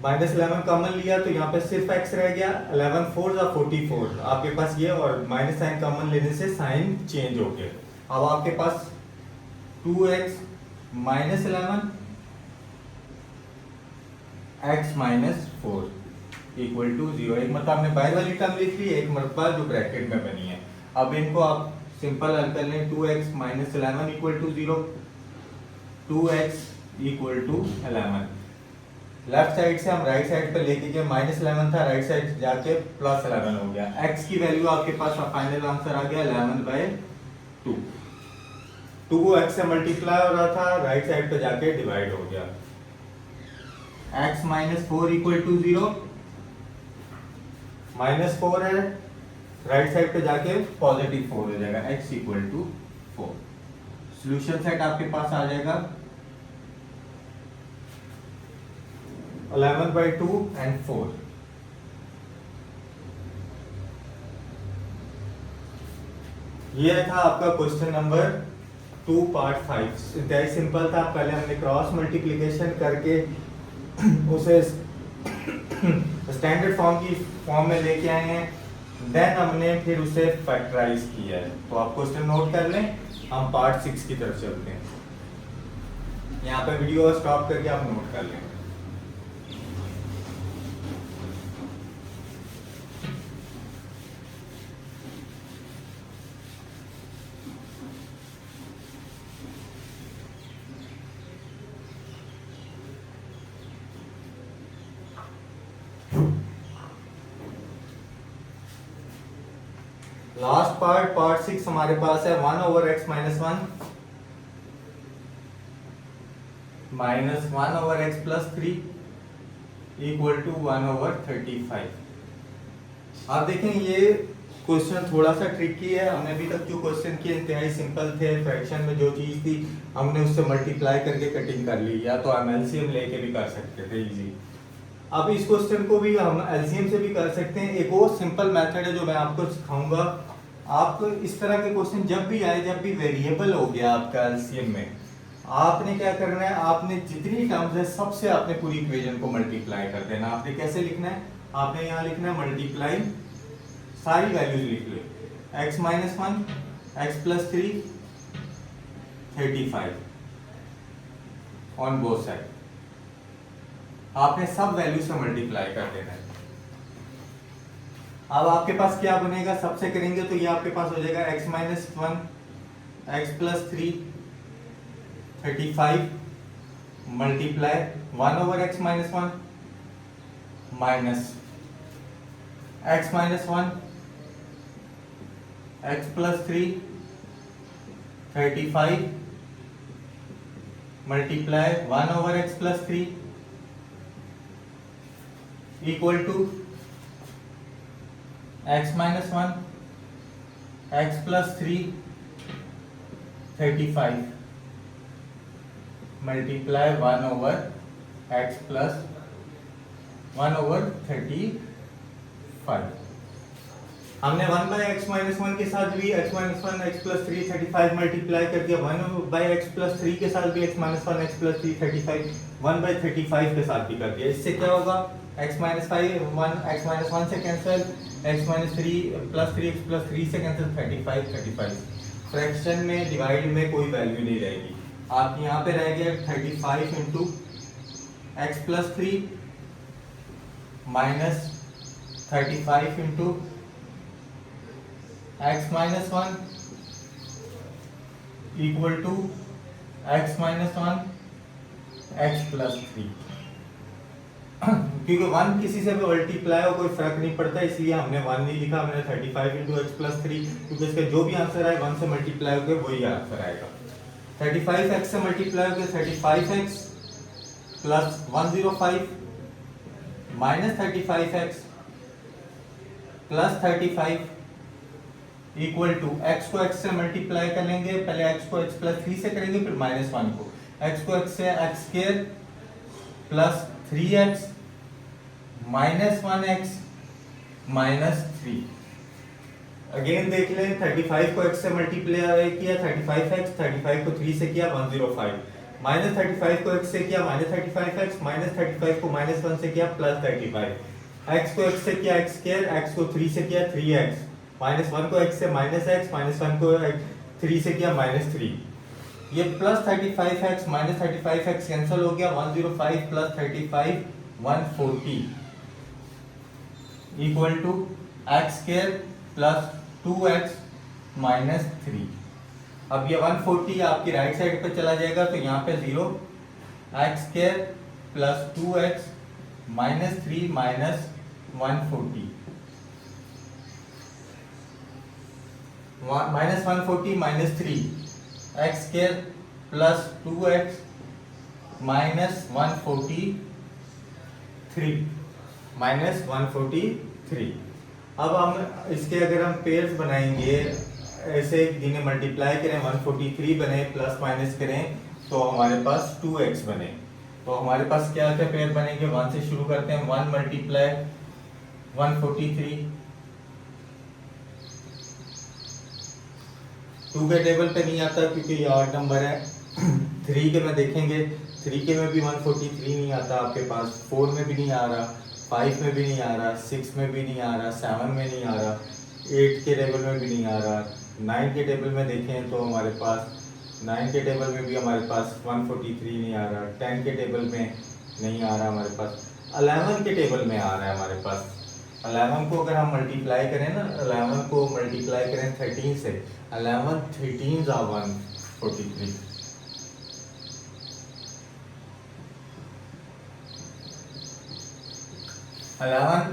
Minus 11 common लिया तो यहाँ पे सिर्फ x रह गया, 11 4 जा 44 आपके पास ये, और माइनस साइन कॉमन लेने से साइन चेंज हो गया। अब आपके पास 2x minus 11 x minus 4 equal to 0। एक मतलब आपने बाहर वाली टर्म लिख ली, एक मरतबा जो ब्रैकेट में बनी है। अब इनको आप सिंपल हल कर लें। 2x minus 11 equal to 0, 2x equal to 11। Left side से हम राइट साइड पे लेके गए, माइनस 11 था, राइट साइड जाके प्लस 11 हो गया। x की वैल्यू आपके पास फाइनल आंसर आ गया 11/2। 2 x से मल्टीप्लाई हो रहा था, राइट साइड पे जाके डिवाइड हो गया। x minus 4 equal to 0, minus 4 है, राइट साइड पे जाके पॉजिटिव 4 हो जाएगा, x equal to 4। Solution set आपके पास आ जाएगा 11/2 एंड 4। ये था आपका क्वेश्चन नंबर 2 पार्ट 5। इंतहाई सिंपल था। पहले हमने क्रॉस मल्टीप्लिकेशन करके उसे स्टैंडर्ड फॉर्म में लेके आए हैं, देन हमने फिर उसे फैक्टराइज किया है। तो आप क्वेश्चन नोट कर लें, हम पार्ट 6 की तरफ चलते हैं। यहाँ पे वीडियो स्टॉप करके आप नोट कर लें। लास्ट पार्ट 6 हमारे पास है 1/x minus 1 minus 1/x plus 3 equal to 1/35। आप देखें ये क्वेश्चन थोड़ा सा ट्रिकी है। हमने अभी तक जो क्वेश्चन किए इंतहाई सिंपल थे। फ्रैक्शन में जो चीज थी हमने उससे मल्टीप्लाई करके कटिंग कर ली, या तो हम एलसीएम लेके भी कर सकते थे इजी। अब इस क्वेश्चन को भी हम एलसीएम से भी कर सकते हैं। एक और सिंपल मेथड है जो मैं आपको सिखाऊंगा। आप इस तरह के क्वेश्चन जब भी आए, जब भी वेरिएबल हो गया आपका एलसीएम में, आपने क्या करना है, आपने जितनी टर्म्स है सबसे आपने पूरी इक्वेशन को मल्टीप्लाई कर देना। आपने कैसे लिखना है, आपने यहाँ लिखना है मल्टीप्लाई, सारी वैल्यूज लिख लो, x minus 1 x plus 3 35 on both side. आपने सब वैल्यू से मल्टीप्लाई कर देना है। अब आपके पास क्या बनेगा, सबसे करेंगे तो ये आपके पास हो जाएगा x minus 1 x plus 3 35 multiply 1/x minus 1 minus x minus 1 x plus 3 35 multiply 1/x plus 3 equal to x minus 1 x plus 3 35 multiply 1/x plus 1/35। हमने 1/x माइनस 1 के साथ भी x minus 1 x plus 3 35 multiply कर दिया, 1/x plus 3 के साथ भी x minus 1 x plus 3 35 1/35 के साथ भी कर दिया। इससे क्या होगा, x माइनस 1 से cancel, x minus 3 plus 3 x plus 3 से कैंसिल, 35 फ्रैक्शन में डिवाइड में कोई वैल्यू नहीं रहेगी। आप यहाँ पे रह गया 35 into x plus 3 minus 35 into x minus 1 equal to x minus one x plus three. क्योंकि वन किसी से भी मल्टीप्लाई हो कोई फर्क नहीं पड़ता, इसलिए हमने वन नहीं लिखा, हमने 35 इंटू एक्स प्लस थ्री, क्योंकि इसका जो भी आंसर आए वन से मल्टीप्लाई होकर वही आंसर आएगा। 35x से मल्टीप्लाई होकर 35x plus 105 minus 35x plus 35 equal to x को x से मल्टीप्लाई करेंगे, पहले x को x प्लस थ्री से करेंगे, फिर माइनस वन को x को x से x square plus 3x minus 1x minus 3। Again देख लें, 35 को x से मल्टीप्लाई किया 35x, 35 को 3 से किया 105, माइनस 35 को x से किया माइनस 35x, माइनस 35 को माइनस 1 से किया प्लस 35, x को x से किया x स्क्वायर, x को 3 से किया 3x, माइनस 1 को x से माइनस x, माइनस 1 को 3 से किया माइनस 3। ये plus 35x minus 35x cancel हो गया, 105 plus 35 140 equal to x square plus 2x minus 3। अब ये 140 आपकी राइट साइड पे चला जाएगा, तो यहाँ पे 0 x square plus 2x minus 3 minus 140 minus 140 minus 3 x square plus 2x minus 143। अब हम इसके अगर हम पेयर्स बनाएंगे, ऐसे जिन्हें मल्टीप्लाई करें 143 बने प्लस माइनस करें तो हमारे पास 2x बने। तो हमारे पास क्या क्या पेयर बनेंगे, 1 से शुरू करते हैं, 1 मल्टीप्लाई 143, 2 के टेबल पे नहीं आता क्योंकि ये ऑड नंबर है। 3 के में देखेंगे, 3 के में भी 143 नहीं आता आपके पास, 4 में भी नहीं आ रहा, 5 में भी नहीं आ रहा, 6 में भी नहीं आ रहा, 7 में नहीं आ रहा, 8 के टेबल में भी नहीं आ रहा, 9 के टेबल में देखें तो हमारे पास 9 के टेबल में भी हमारे पास 143 नहीं आ रहा, 10 के टेबल में नहीं आ रहा हमारे पास, 11 के टेबल में आ रहा है हमारे पास। 11 को अगर हम मल्टीप्लाई करें ना, 11 को मल्टीप्लाई करें 13 से, 11 13 are 143।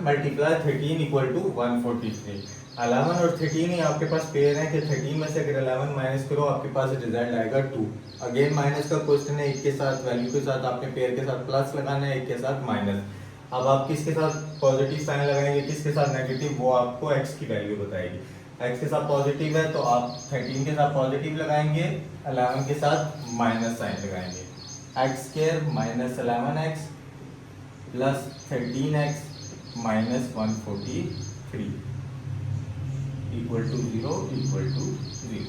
Multiply 13 equal to 143। 11 और 13 ही आपके पास पेयर है कि 13 में से अगर 11 माइनस करो आपके पास रिजल्ट आएगा 2। अगेन माइनस का क्वेश्चन है, एक के साथ वैल्यू के साथ आपने पेयर के साथ प्लस लगाना है, एक के साथ माइनस। अब आप किसके साथ पॉजिटिव साइन लगाएंगे, किसके साथ नेगेटिव, वो आपको x की वैल्यू बताएगी। x के साथ पॉजिटिव है तो आप 13 के साथ पॉजिटिव लगाएंगे, 11 के साथ माइनस साइन लगाएंगे। X square minus 11x plus 13x minus 143 equal to 0 equal to 0।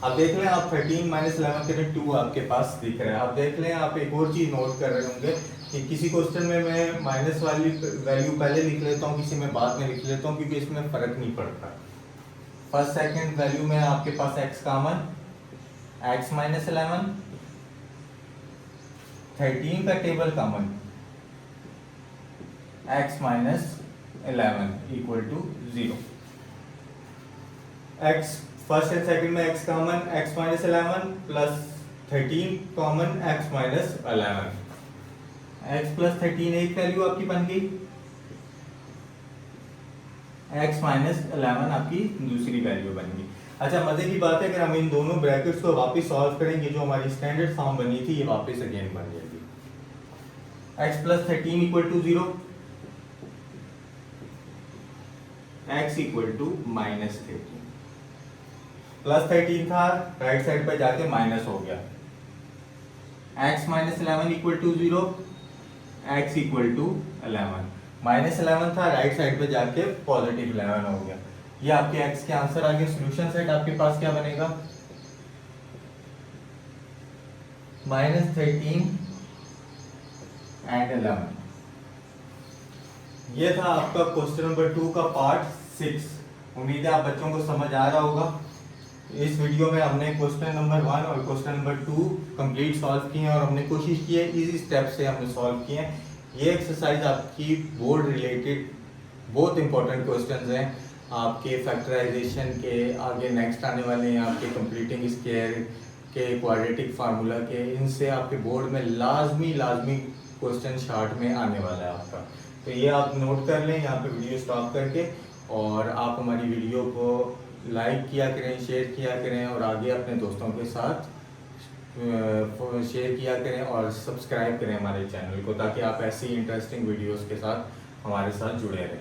अब देख लें आप 13 माइनस 11 करें 2 आपके पास दिख रहा है। अब देख लें आप एक और चीज़ नोट कर रहे होंगे कि किसी क्वेश्चन में मैं माइनस वाली वैल्यू पहले लिख लेता हूँ, किसी में बाद में लिख लेता हूँ, क्योंकि इसमें फ़र्क नहीं पड़ता। फर्स्ट सेकंड वैल्यू में आपके पास x कॉमन, x माइनस 11, 13 का table common, x minus 11 equal to 0। x first and second में x common, x minus 11 plus 13 common, x minus 11, x plus 13 एक वैल्यू आपकी बन गई, x माइनस 11 आपकी दूसरी वैल्यू बन गई। अच्छा मजे की बात है, अगर हम इन दोनों ब्रैकेट्स को वापस सॉल्व करेंगे, जो हमारी स्टैंडर्ड फॉर्म बनी थी ये वापस अगेन बन जाएगी। x plus 13 equal to 0, x equal to minus 13, plus 13 था राइट साइड पर जाके माइनस हो गया, x minus 11 equal to 0, x equal to 11, minus 11 था राइट साइड पे जाके पॉजिटिव 11 हो गया। ये आपके x के आंसर आ गए। सोल्यूशन सेट आपके पास क्या बनेगा, माइनस 13 एंड 11। ये था आपका क्वेश्चन नंबर 2 का पार्ट 6। उम्मीद है आप बच्चों को समझ आ रहा होगा। इस वीडियो में हमने क्वेश्चन नंबर 1 और क्वेश्चन नंबर 2 कंप्लीट सॉल्व किए हैं और हमने कोशिश की है इजी स्टेप से हमने सॉल्व किए हैं। ये एक्सरसाइज आपकी बोर्ड रिलेटेड बहुत इंपॉर्टेंट क्वेश्चंस हैं, आपके फैक्टराइजेशन के, आगे नेक्स्ट आने वाले हैं आपके कंप्लीटिंग स्क्वायर, के क्वाड्रेटिक फार्मूला के, इनसे आपके बोर्ड में लाजमी क्वेश्चन शार्ट में आने वाला है आपका। तो ये आप नोट कर लें यहाँ पे वीडियो स्टॉप करके, और आप हमारी वीडियो को लाइक किया करें, शेयर किया करें, और आगे अपने दोस्तों के साथ शेयर किया करें और सब्सक्राइब करें हमारे चैनल को, ताकि आप ऐसी इंटरेस्टिंग वीडियोस के साथ हमारे साथ जुड़े रहें।